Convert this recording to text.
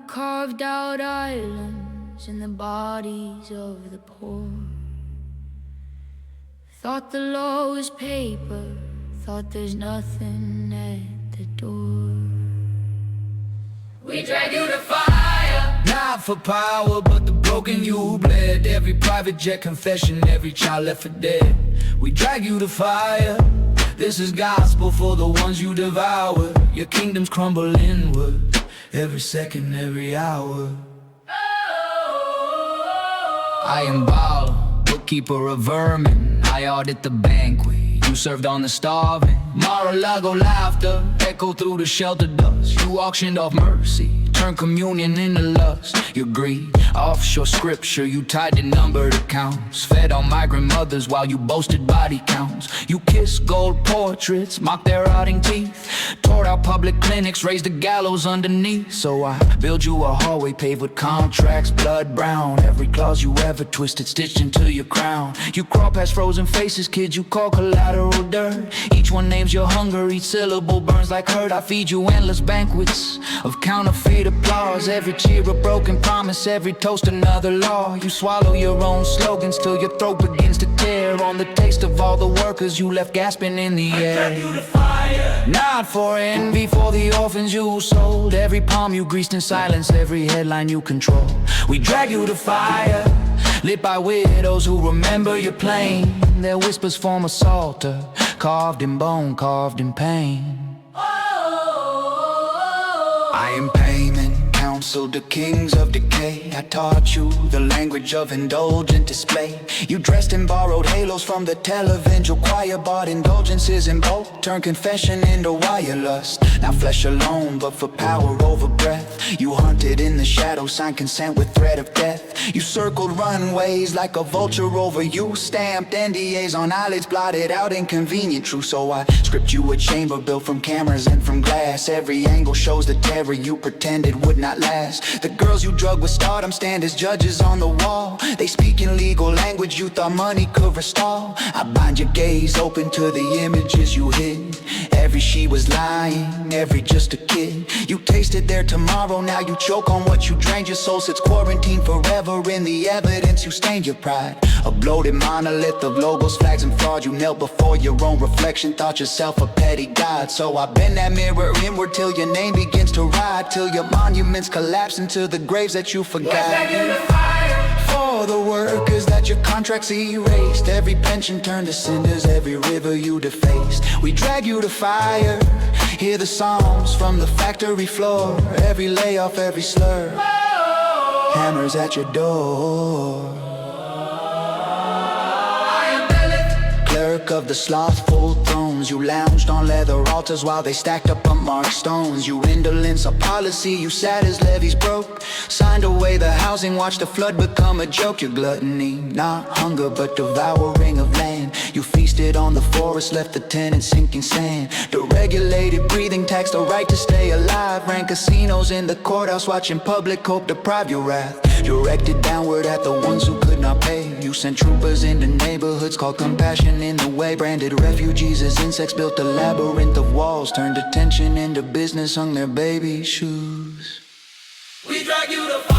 carved out islands in the bodies of the poor. Thought the law was paper, thought there's nothing at the door. We drag you to fire, not for power, but the broken you bled. Every private jet confession, every child left for dead. We drag you to fire. This is gospel for the ones you devour. Your kingdoms crumble inward, every second, every hour. I am baller, bookkeeper of vermin. I audit the banquet, you served on the starving. Mar-a-Lago laughter, echo through the shelter dust. You auctioned off mercy, turned communion into lust. Your greed, offshore scripture, you tied to numbered accounts. Fed on migrant mothers while you boasted body counts. You kissed gold portraits, mocked their rotting teeth. Tore out public clinics, raised the gallows underneath. So I build you a hallway paved with contracts, blood brown. Every clause you ever twisted, stitched into your crown. You crawl past frozen faces, kids you call collateral dirt. Each one names your hunger, each syllable burns like hurt. I feed you endless banquets of counterfeit applause. Every cheer a broken promise, every toast another law. You swallow your own slogans till your throat begins to tear on the taste of all the workers you left gasping in the air. You to fire. Not for envy, for the orphans you sold. Every palm you greased in silence, every headline you control. We drag you to fire, lit by widows who remember your plane. Their whispers form a psalter, carved in bone, carved in pain. I am Paimon, counsel to kings of decay. I taught you the language of indulgent display. You dressed in borrowed halos from the televangel choir. Bought indulgences in bulk, turned confession into wire lust. Now flesh alone, but for power over breath. You hunted in the shadows, signed consent with threat of death. You circled runways like a vulture over you. Stamped NDAs on eyelids, blotted out inconvenient truth. So I script you a chamber built from cameras and from glass. Every angle shows the terror you pretended would not last. The girls you drug with stardom stand as judges on the wall. They speak in legal language you thought money could restore. I bind your gaze open to the images you hid. Every she was lying, every just a kid. You tasted their tomorrow, now you choke on what you drained. Your soul sits quarantined forever in the evidence you stained your pride. A bloated monolith of logos, flags and fraud. You knelt before your own reflection, thought yourself a petty god. So I bend that mirror inward till your name begins to ride, till your monuments collapse into the graves that you forgot. For the workers that your contracts erased, every pension turned to cinders, every river you defaced. We drag you to fire, hear the songs from the factory floor. Every layoff, every slur, hammers at your door. I am Beleth, clerk of the slothful thrones. You lounged on leather altars while they stacked up unmarked stones. You indolence a policy, you sat as levees broke. Signed away the housing, watched the flood become a joke. Your gluttony, not hunger but devouring of land. You feasted on the forest, left the tenants sinking sand. Deregulated breathing, taxed the right to stay alive. Ran casinos in the courthouse, watching public hope deprive your wrath. Directed downward at the ones who could not pay. You sent troopers into neighborhoods, called compassion in the way. Branded refugees as insects, built a labyrinth of walls. Turned attention into business, hung their baby shoes. We drag you to fire.